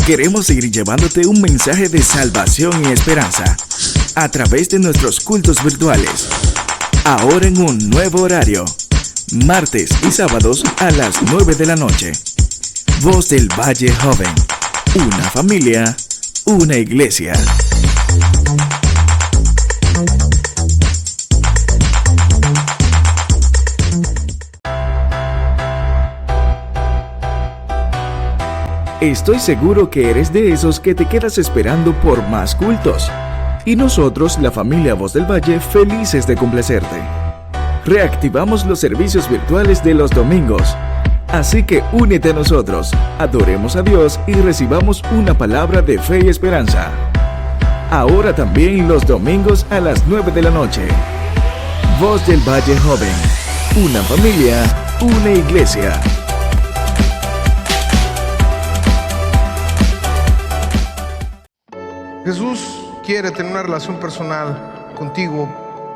Queremos seguir llevándote un mensaje de salvación y esperanza a través de nuestros cultos virtuales. Ahora en un nuevo horario, martes y sábados a las 9 de la noche. Voz del Valle Joven, una familia, una iglesia. Estoy seguro que eres de esos que te quedas esperando por más cultos. Y nosotros, la familia Voz del Valle, felices de complacerte. Reactivamos los servicios virtuales de los domingos. Así que únete a nosotros, adoremos a Dios y recibamos una palabra de fe y esperanza. Ahora también los domingos a las 9 de la noche. Voz del Valle Joven, una familia, una iglesia. Jesús quiere tener una relación personal contigo.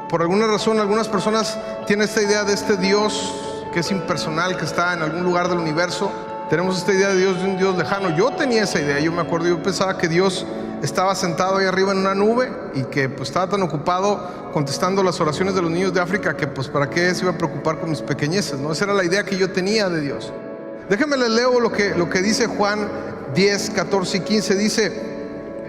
Por alguna razón, algunas personas tienen esta idea de este Dios que es impersonal, que está en algún lugar del universo. Tenemos esta idea de Dios, de un Dios lejano. Yo tenía esa idea, yo me acuerdo, yo pensaba que Dios estaba sentado ahí arriba en una nube y que pues estaba tan ocupado contestando las oraciones de los niños de África que pues para qué se iba a preocupar con mis pequeñeces, ¿no? Esa era la idea que yo tenía de Dios. Déjenme les leo lo que dice Juan 10, 14 y 15. Dice: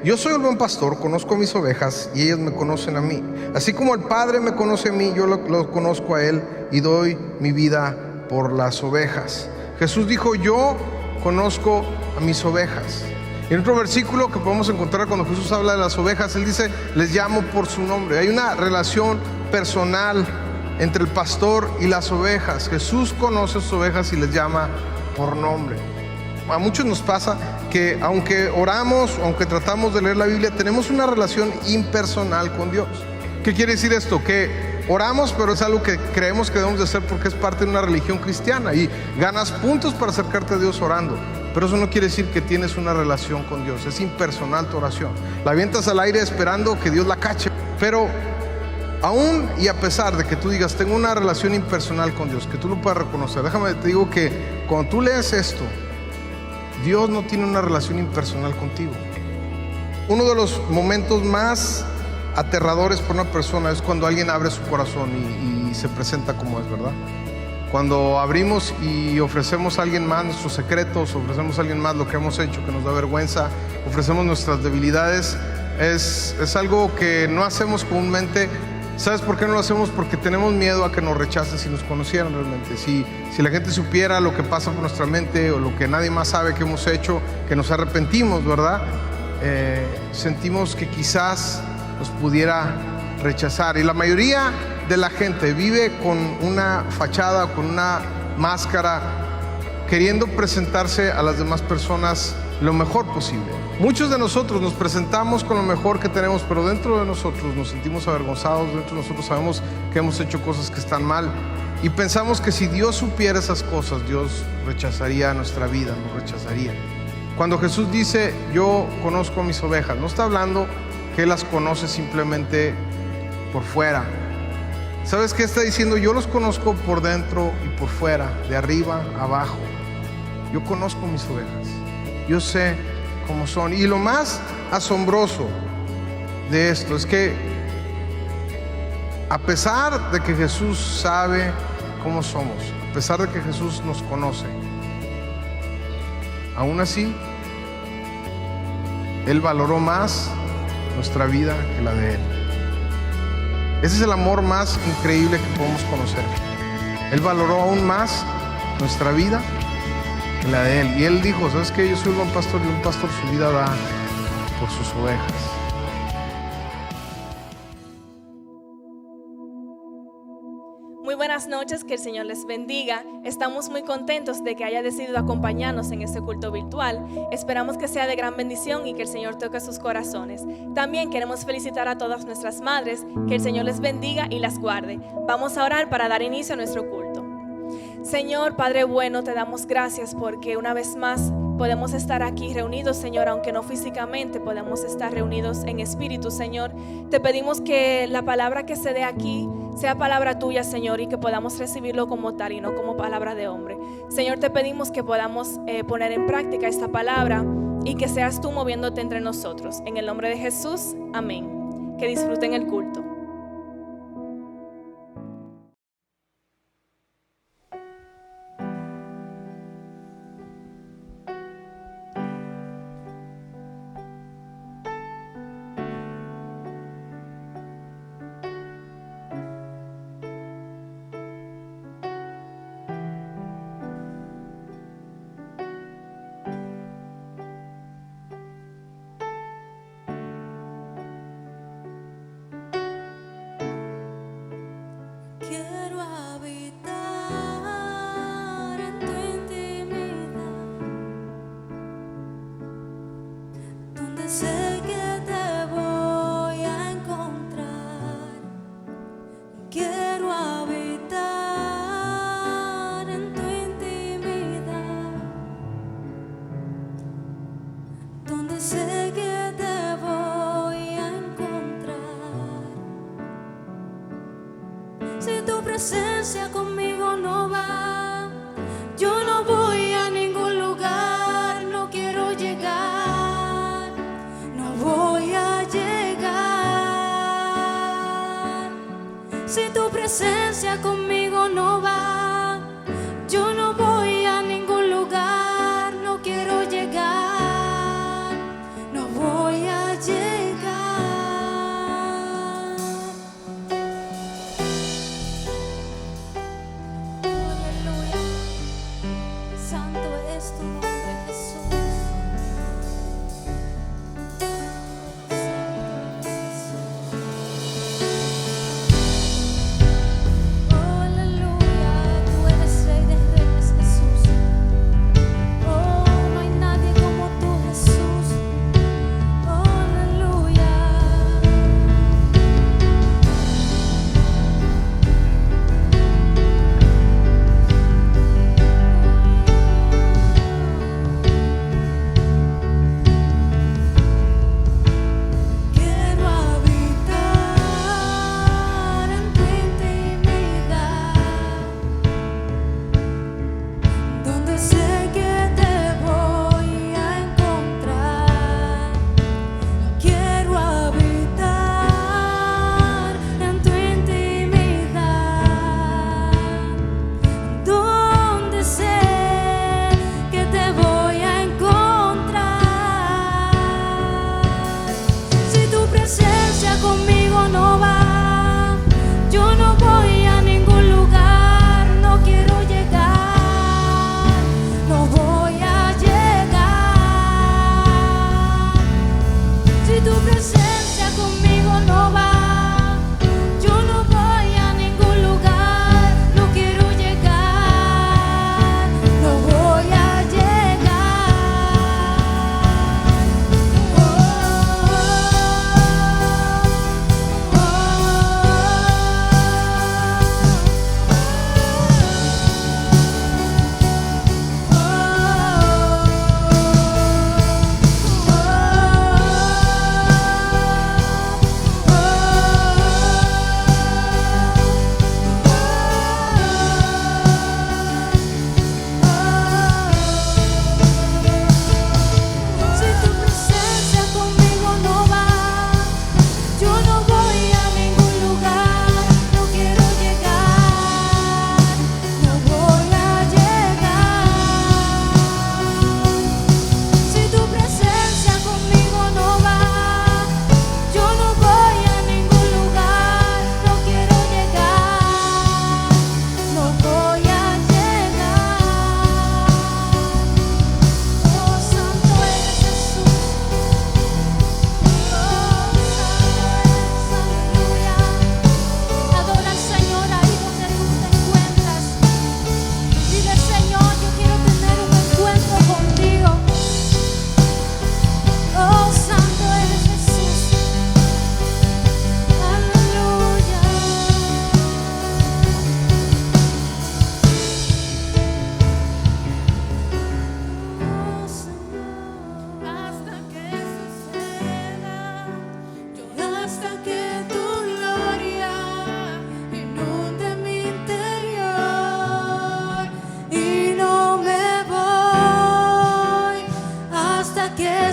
yo soy el buen pastor, conozco a mis ovejas y ellas me conocen a mí. Así como el Padre me conoce a mí, yo lo conozco a Él y doy mi vida por las ovejas. Jesús dijo: yo conozco a mis ovejas. En otro versículo que podemos encontrar cuando Jesús habla de las ovejas, Él dice: les llamo por su nombre. Hay una relación personal entre el pastor y las ovejas. Jesús conoce a sus ovejas y les llama por nombre. A muchos nos pasa que aunque oramos, aunque tratamos de leer la Biblia, tenemos una relación impersonal con Dios. ¿Qué quiere decir esto? Que oramos, pero es algo que creemos que debemos de hacer porque es parte de una religión cristiana y ganas puntos para acercarte a Dios orando. Pero eso no quiere decir que tienes una relación con Dios. Es impersonal tu oración. La avientas al aire esperando que Dios la cache. Pero aún y a pesar de que tú digas tengo una relación impersonal con Dios, que tú lo puedas reconocer, déjame te digo que cuando tú lees esto, Dios no tiene una relación impersonal contigo. Uno de los momentos más aterradores para una persona es cuando alguien abre su corazón y se presenta como es, ¿verdad? Cuando abrimos y ofrecemos a alguien más nuestros secretos, ofrecemos a alguien más lo que hemos hecho, que nos da vergüenza, ofrecemos nuestras debilidades, es algo que no hacemos comúnmente. ¿Sabes por qué no lo hacemos? Porque tenemos miedo a que nos rechacen si nos conocieran realmente. Si la gente supiera lo que pasa por nuestra mente o lo que nadie más sabe que hemos hecho, que nos arrepentimos, ¿verdad? Sentimos que quizás nos pudiera rechazar. Y la mayoría de la gente vive con una fachada, con una máscara, queriendo presentarse a las demás personas lo mejor posible. Muchos de nosotros nos presentamos con lo mejor que tenemos, pero dentro de nosotros nos sentimos avergonzados, dentro de nosotros sabemos que hemos hecho cosas que están mal y pensamos que si Dios supiera esas cosas, Dios rechazaría nuestra vida, nos rechazaría. Cuando Jesús dice yo conozco a mis ovejas, no está hablando que Él las conoce simplemente por fuera. ¿Sabes qué está diciendo? Yo los conozco por dentro y por fuera, de arriba a abajo. Yo conozco mis ovejas, yo sé cómo son. Y lo más asombroso de esto es que a pesar de que Jesús sabe cómo somos, a pesar de que Jesús nos conoce, aún así Él valoró más nuestra vida que la de Él. Ese es el amor más increíble que podemos conocer. Él valoró aún más nuestra vida que la de Él. Y Él dijo: ¿sabes qué? Yo soy un buen pastor y un pastor su vida da por sus ovejas. Muy buenas noches, que el Señor les bendiga. Estamos muy contentos de que haya decidido acompañarnos en este culto virtual. Esperamos que sea de gran bendición y que el Señor toque sus corazones. También queremos felicitar a todas nuestras madres, que el Señor les bendiga y las guarde. Vamos a orar para dar inicio a nuestro culto. Señor, Padre bueno, te damos gracias porque una vez más podemos estar aquí reunidos, Señor, aunque no físicamente, podemos estar reunidos en espíritu, Señor. Te pedimos que la palabra que se dé aquí sea palabra tuya, Señor, y que podamos recibirlo como tal y no como palabra de hombre. Señor, te pedimos que podamos poner en práctica esta palabra y que seas tú moviéndote entre nosotros. En el nombre de Jesús, amén. Que disfruten el culto. Quiero habitar en tu intimidad, donde sé que te voy a encontrar. Quiero habitar en tu intimidad, donde sé que te voy a encontrar. Si tu presencia conmigo no va, yo no voy a ningún lugar, no quiero llegar, no voy a llegar. Si tu presencia conmigo no va, yo no voy a ningún lugar, no quiero llegar, no voy a llegar. Aleluya. Santo es tu nombre, Jesús. Santo es.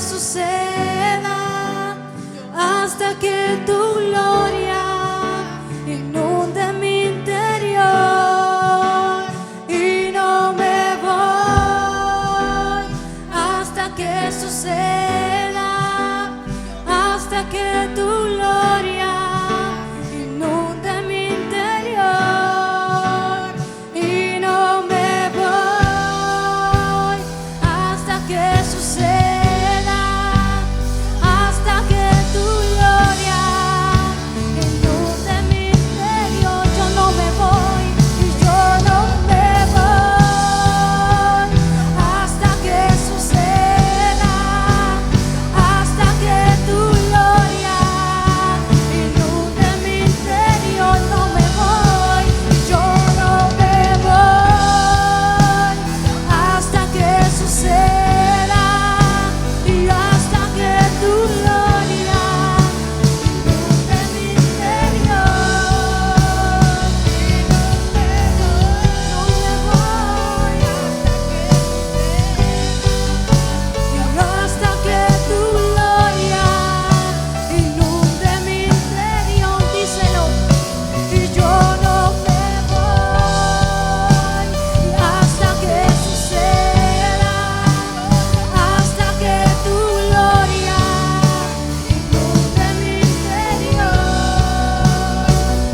suceda, hasta que tu gloria inunde mi interior. Y no me voy hasta que suceda, hasta que tu gloria inunde mi interior. Y no me voy hasta que suceda, hasta que tu gloria inunde mi interior. Yo no me voy, y yo no me voy hasta que suceda, hasta que tu gloria inunde mi interior. No me voy, y yo no me voy hasta que suceda, y hasta que tu gloria inunde mi interior. No me voy hasta que tu gloria inunde mi interior. Díselo. Y yo no me voy hasta que suceda, hasta que tu gloria inunde mi interior.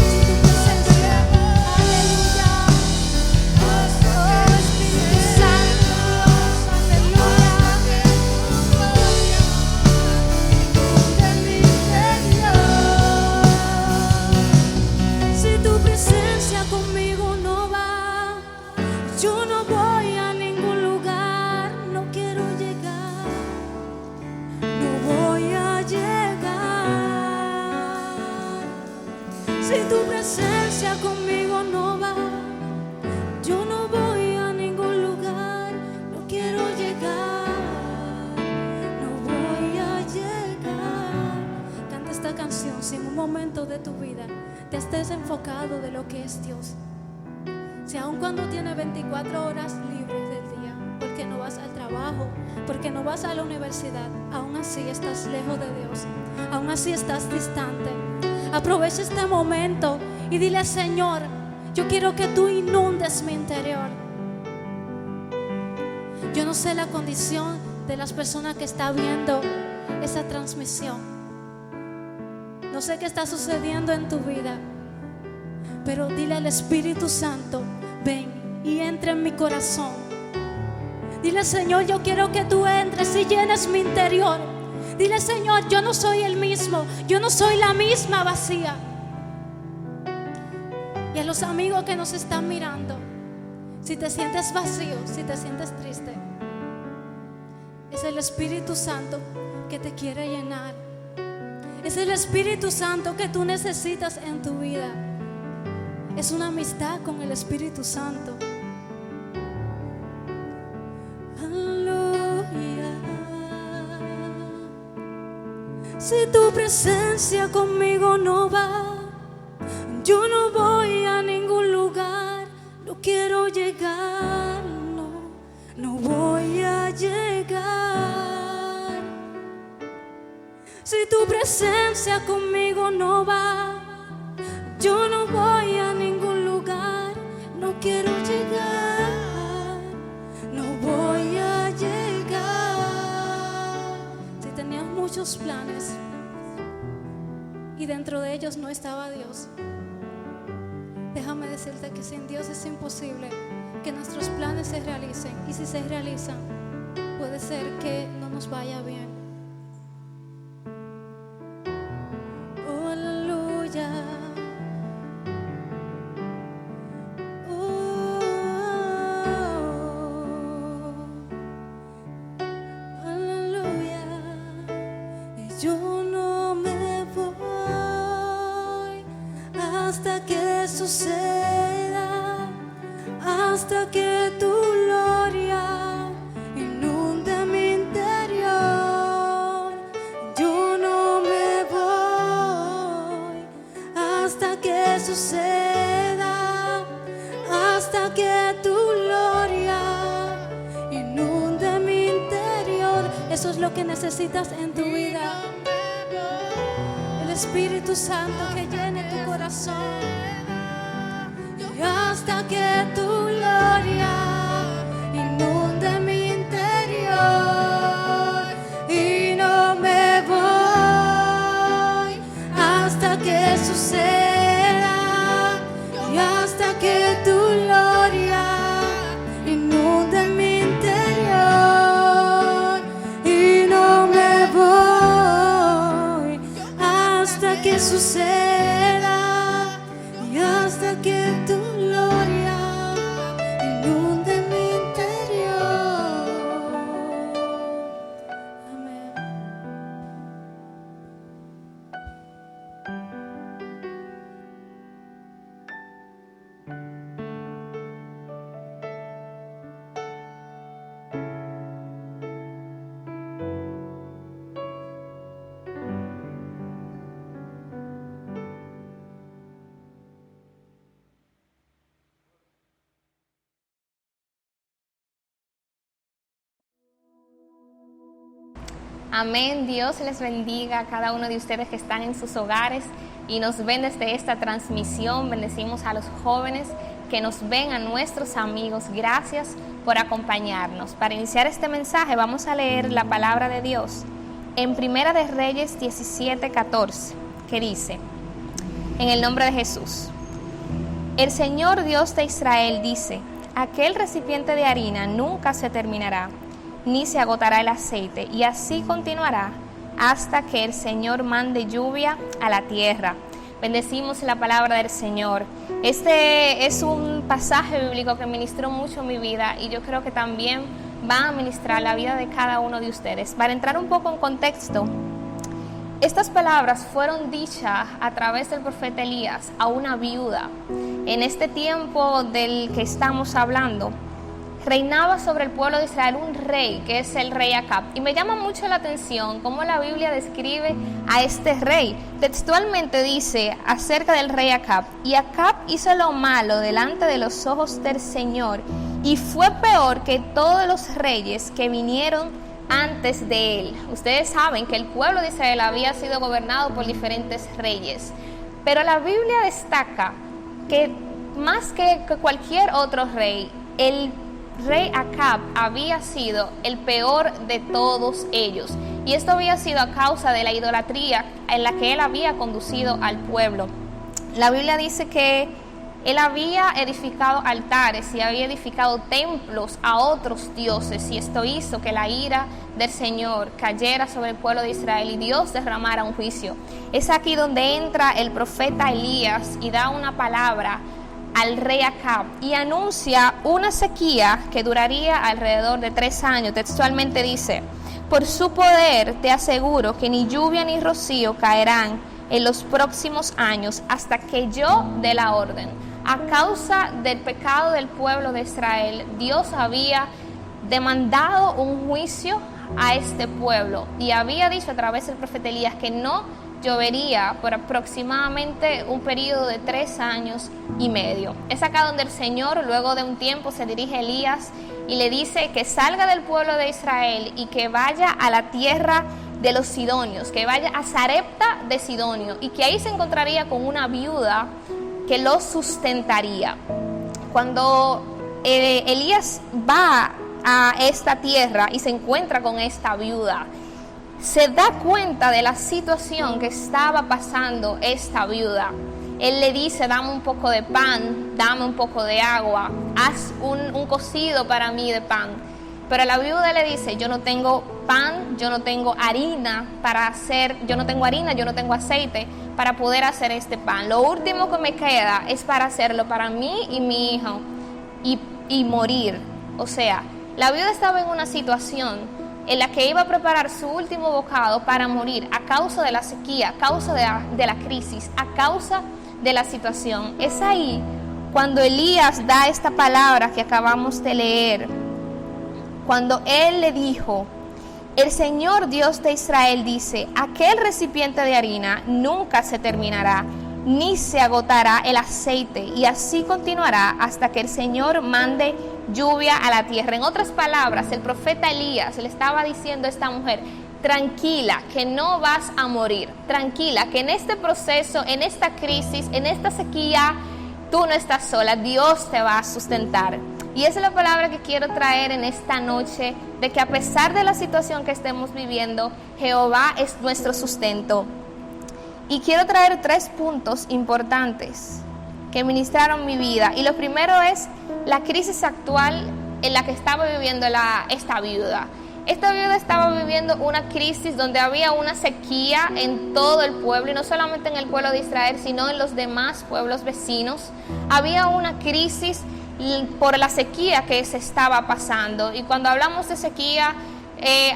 Si tu presencia, aleluya, oh Espíritu Santo, aleluya, inunde mi interior. Si tu presencia conmigo no va, yo no voy a ningún lugar, no quiero llegar, no voy a llegar. Si tu presencia conmigo no va, yo no voy a ningún lugar, no quiero llegar, no voy a llegar. Canta esta canción si en un momento de tu vida te estés enfocado de lo que es Dios. Si aun cuando tienes 24 horas libres del día, porque no vas al trabajo, porque no vas a la universidad, aún así estás lejos de Dios, aún así estás distante, aprovecha este momento y dile: Señor, yo quiero que tú inundes mi interior. Yo no sé la condición de las personas que están viendo esa transmisión, no sé qué está sucediendo en tu vida, pero dile al Espíritu Santo: ven y entra en mi corazón. Dile: Señor, yo quiero que tú entres y llenes mi interior. Dile: Señor, yo no soy el mismo, yo no soy la misma vacía. Y a los amigos que nos están mirando, si te sientes vacío, si te sientes triste, es el Espíritu Santo que te quiere llenar. Es el Espíritu Santo que tú necesitas en tu vida. Es una amistad con el Espíritu Santo. Aleluya. Si tu presencia conmigo no va, yo no voy a ningún lugar, no quiero llegar, no voy a llegar. Si tu presencia conmigo no va, yo no voy a ningún lugar, no quiero llegar, no voy a llegar. Si tenías muchos planes y dentro de ellos no estaba Dios, déjame decirte que sin Dios es imposible que nuestros planes se realicen, y si se realizan, puede ser que no nos vaya bien. Oh, aleluya. Oh, aleluya. Y yo no me voy hasta que suceda, hasta que tu gloria inunde mi interior. Yo no me voy hasta que suceda, hasta que tu gloria inunde mi interior. eso es lo que necesitas en tu vida. El Espíritu Santo que llene tu corazón. Y hasta que tu gloria inunde mi interior. Y no me voy hasta que suceda. Y hasta que tu gloria inunde mi interior. Y no me voy hasta que suceda. Y hasta que tu gloria inunde mi interior. Amén. Amén. Dios les bendiga a cada uno de ustedes que están en sus hogares y nos ven desde esta transmisión. Bendecimos a los jóvenes que nos ven, a nuestros amigos. Gracias por acompañarnos. Para iniciar este mensaje vamos a leer la palabra de Dios en Primera de Reyes 17:14, que dice: en el nombre de Jesús. El Señor Dios de Israel dice: aquel recipiente de harina nunca se terminará, ni se agotará el aceite, y así continuará hasta que el Señor mande lluvia a la tierra. Bendecimos la palabra del Señor. Este es un pasaje bíblico que ministró mucho mi vida y yo creo que también va a ministrar la vida de cada uno de ustedes. Para entrar un poco en contexto, estas palabras fueron dichas a través del profeta Elías a una viuda. En este tiempo del que estamos hablando, reinaba sobre el pueblo de Israel un rey, que es el rey Acab. Y me llama mucho la atención cómo la Biblia describe a este rey. Textualmente dice acerca del rey Acab: y Acab hizo lo malo delante de los ojos del Señor, y fue peor que todos los reyes que vinieron antes de él. Ustedes saben que el pueblo de Israel había sido gobernado por diferentes reyes, pero la Biblia destaca que más que cualquier otro rey, el rey Acab había sido el peor de todos ellos, y esto había sido a causa de la idolatría en la que él había conducido al pueblo. La Biblia dice que él había edificado altares y había edificado templos a otros dioses, y esto hizo que la ira del Señor cayera sobre el pueblo de Israel y Dios derramara un juicio. Es aquí donde entra el profeta Elías y da una palabra al rey Acab y anuncia una sequía que duraría alrededor de 3 años. Textualmente dice: por su poder te aseguro que ni lluvia ni rocío caerán en los próximos años hasta que yo dé la orden. A causa del pecado del pueblo de Israel, Dios había demandado un juicio a este pueblo y había dicho a través del profeta Elías que no llovería por aproximadamente un periodo de 3 años y medio. Es acá donde el Señor, luego de un tiempo, se dirige a Elías y le dice que salga del pueblo de Israel y que vaya a la tierra de los sidonios, que vaya a Sarepta de Sidonio, y que ahí se encontraría con una viuda que lo sustentaría. Cuando Elías va a esta tierra y se encuentra con esta viuda, se da cuenta de la situación que estaba pasando esta viuda. Él le dice: dame un poco de pan, dame un poco de agua, haz un cocido para mí de pan. Pero la viuda le dice: yo no tengo pan, yo no tengo harina para hacer, yo no tengo harina, yo no tengo aceite para poder hacer este pan. Lo último que me queda es para hacerlo para mí y mi hijo y morir. O sea, la viuda estaba en una situación en la que iba a preparar su último bocado para morir a causa de la sequía, a causa de la crisis, a causa de la situación. Es ahí cuando Elías da esta palabra que acabamos de leer, cuando él le dijo: el Señor Dios de Israel dice: aquel recipiente de harina nunca se terminará, ni se agotará el aceite, y así continuará hasta que el Señor mande lluvia a la tierra. En otras palabras, el profeta Elías le estaba diciendo a esta mujer: tranquila, que no vas a morir, tranquila, que en este proceso, en esta crisis, en esta sequía, tú no estás sola, Dios te va a sustentar. Y esa es la palabra que quiero traer en esta noche, de que a pesar de la situación que estemos viviendo, Jehová es nuestro sustento. Y quiero traer 3 puntos importantes que ministraron mi vida. Y lo primero es la crisis actual en la que estaba viviendo esta viuda. Esta viuda estaba viviendo una crisis donde había una sequía en todo el pueblo, y no solamente en el pueblo de Israel, sino en los demás pueblos vecinos. Había una crisis por la sequía que se estaba pasando. Y cuando hablamos de sequía,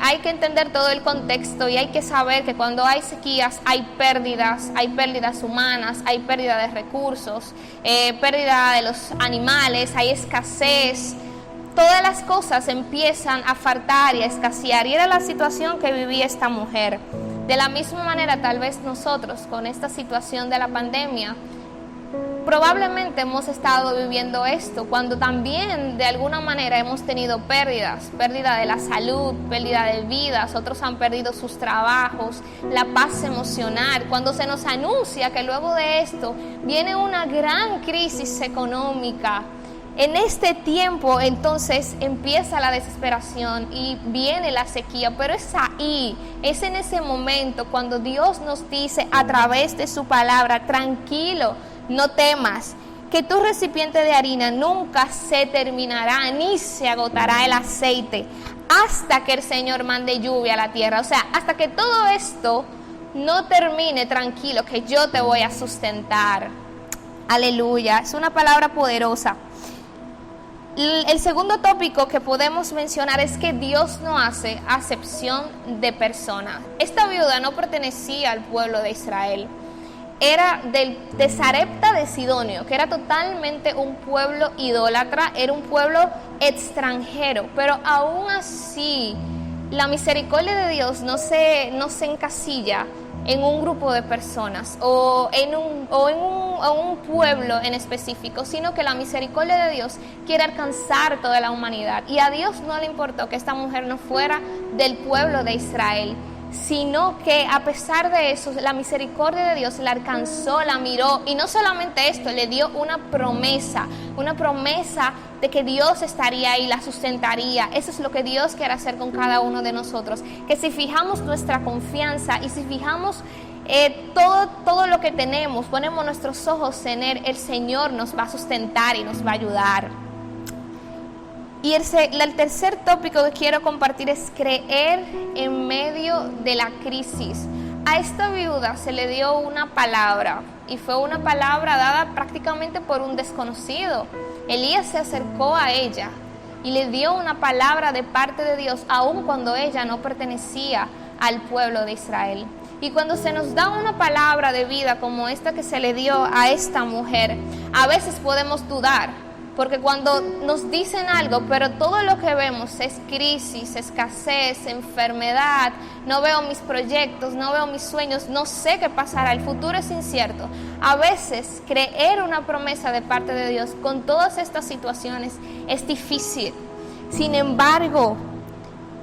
hay que entender todo el contexto, y hay que saber que cuando hay sequías hay pérdidas humanas, hay pérdida de recursos, pérdida de los animales, hay escasez. Todas las cosas empiezan a faltar y a escasear, y era la situación que vivía esta mujer. De la misma manera, tal vez nosotros con esta situación de la pandemia, probablemente hemos estado viviendo esto, cuando también de alguna manera hemos tenido pérdidas, pérdida de la salud, pérdida de vidas, otros han perdido sus trabajos, la paz emocional, cuando se nos anuncia que luego de esto viene una gran crisis económica. En este tiempo entonces empieza la desesperación y viene la sequía, pero es ahí, es en ese momento cuando Dios nos dice a través de su palabra: tranquilo, no temas, que tu recipiente de harina nunca se terminará ni se agotará el aceite hasta que el Señor mande lluvia a la tierra. O sea, hasta que todo esto no termine, tranquilo, que yo te voy a sustentar. Aleluya, es una palabra poderosa. El segundo tópico que podemos mencionar es que Dios no hace acepción de personas. Esta viuda no pertenecía al pueblo de Israel. Era de Sarepta de Sidonio, que era totalmente un pueblo idólatra, era un pueblo extranjero, pero aún así la misericordia de Dios no se encasilla en un grupo de personas o en un pueblo en específico, sino que la misericordia de Dios quiere alcanzar toda la humanidad. Y a Dios no le importó que esta mujer no fuera del pueblo de Israel, sino que a pesar de eso, la misericordia de Dios la alcanzó, la miró, y no solamente esto, le dio una promesa de que Dios estaría ahí, la sustentaría. Eso es lo que Dios quiere hacer con cada uno de nosotros, que si fijamos nuestra confianza y si fijamos todo lo que tenemos, ponemos nuestros ojos en Él, el Señor nos va a sustentar y nos va a ayudar. Y el tercer tópico que quiero compartir es creer en medio de la crisis. A esta viuda se le dio una palabra, y fue una palabra dada prácticamente por un desconocido. Elías se acercó a ella y le dio una palabra de parte de Dios, aun cuando ella no pertenecía al pueblo de Israel. Y cuando se nos da una palabra de vida como esta que se le dio a esta mujer, a veces podemos dudar. Porque cuando nos dicen algo, pero todo lo que vemos es crisis, escasez, enfermedad, no veo mis proyectos, no veo mis sueños, no sé qué pasará, el futuro es incierto. A veces creer una promesa de parte de Dios con todas estas situaciones es difícil. Sin embargo,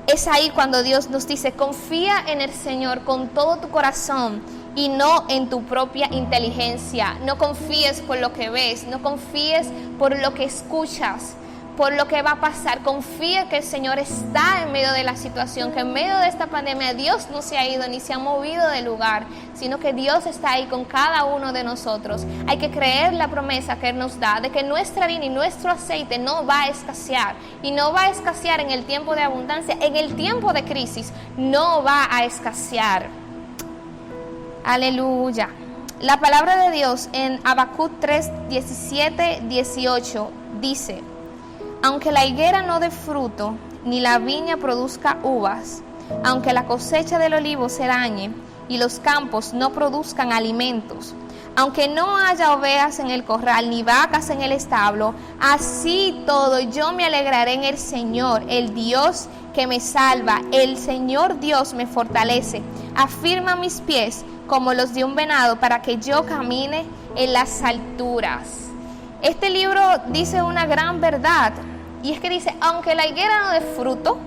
es ahí cuando Dios nos dice: confía en el Señor con todo tu corazón y no en tu propia inteligencia. No confíes por lo que ves, no confíes por lo que escuchas, por lo que va a pasar. Confía que el Señor está en medio de la situación, que en medio de esta pandemia Dios no se ha ido ni se ha movido del lugar, sino que Dios está ahí con cada uno de nosotros. Hay que creer la promesa que Él nos da de que nuestra harina y nuestro aceite no va a escasear, y no va a escasear en el tiempo de abundancia, en el tiempo de crisis no va a escasear. Aleluya. La palabra de Dios en Habacuc 3, 17, 18 dice: aunque la higuera no dé fruto, ni la viña produzca uvas, aunque la cosecha del olivo se dañe, y los campos no produzcan alimentos, aunque no haya ovejas en el corral, ni vacas en el establo, así todo yo me alegraré en el Señor, el Dios que me salva. El Señor Dios me fortalece. Afirma mis pies como los de un venado para que yo camine en las alturas. Este libro dice una gran verdad, y es que dice, aunque la higuera no dé fruto,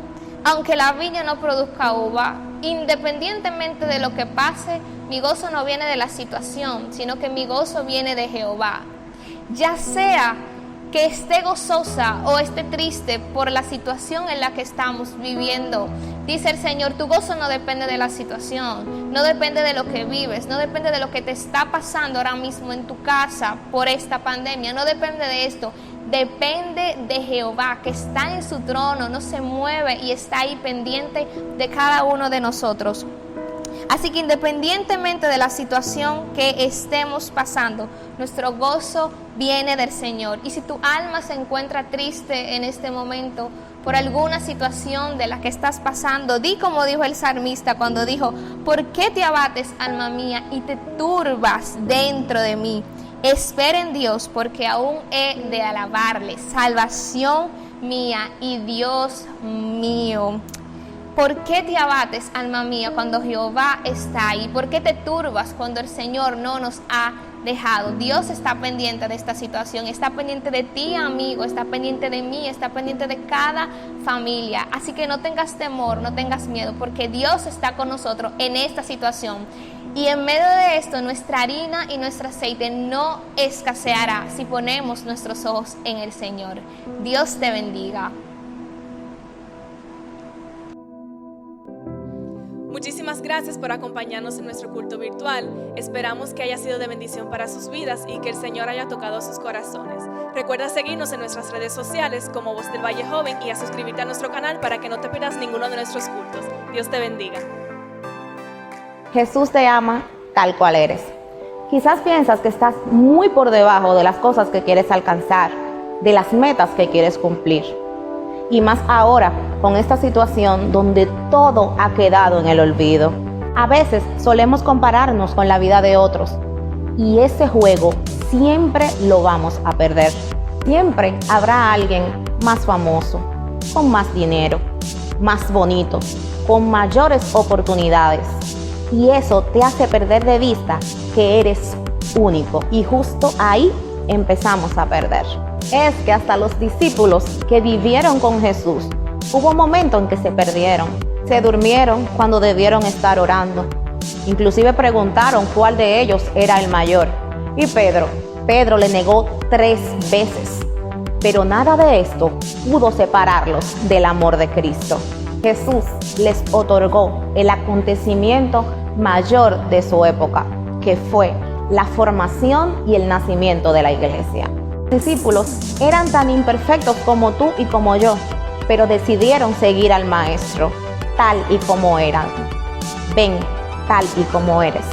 aunque la viña no produzca uva, independientemente de lo que pase, mi gozo no viene de la situación, sino que mi gozo viene de Jehová. Ya sea que esté gozosa o esté triste por la situación en la que estamos viviendo, dice el Señor, tu gozo no depende de la situación, no depende de lo que vives, no depende de lo que te está pasando ahora mismo en tu casa por esta pandemia, no depende de esto, depende de Jehová, que está en su trono, no se mueve y está ahí pendiente de cada uno de nosotros. Así que independientemente de la situación que estemos pasando, nuestro gozo viene del Señor. Y si tu alma se encuentra triste en este momento por alguna situación de la que estás pasando, di como dijo el salmista cuando dijo, ¿por qué te abates, alma mía, y te turbas dentro de mí? Espera en Dios, porque aún he de alabarle, salvación mía y Dios mío. ¿Por qué te abates, alma mía, cuando Jehová está ahí? ¿Por qué te turbas cuando el Señor no nos ha dejado? Dios está pendiente de esta situación, está pendiente de ti, amigo, está pendiente de mí, está pendiente de cada familia. Así que no tengas temor, no tengas miedo, porque Dios está con nosotros en esta situación. Y en medio de esto, nuestra harina y nuestro aceite no escaseará si ponemos nuestros ojos en el Señor. Dios te bendiga. Muchísimas gracias por acompañarnos en nuestro culto virtual. Esperamos que haya sido de bendición para sus vidas y que el Señor haya tocado sus corazones. Recuerda seguirnos en nuestras redes sociales como Voz del Valle Joven y a suscribirte a nuestro canal para que no te pierdas ninguno de nuestros cultos. Dios te bendiga. Jesús te ama tal cual eres. Quizás piensas que estás muy por debajo de las cosas que quieres alcanzar, de las metas que quieres cumplir. Y más ahora, con esta situación donde todo ha quedado en el olvido. A veces solemos compararnos con la vida de otros y ese juego siempre lo vamos a perder. Siempre habrá alguien más famoso, con más dinero, más bonito, con mayores oportunidades. Y eso te hace perder de vista que eres único. Y justo ahí empezamos a perder. Es que hasta los discípulos que vivieron con Jesús, hubo un momento en que se perdieron. Se durmieron cuando debieron estar orando. Inclusive preguntaron cuál de ellos era el mayor. Y Pedro le negó 3 veces. Pero nada de esto pudo separarlos del amor de Cristo. Jesús les otorgó el acontecimiento mayor de su época, que fue la formación y el nacimiento de la iglesia. Los discípulos eran tan imperfectos como tú y como yo, pero decidieron seguir al Maestro tal y como eran. Ven tal y como eres.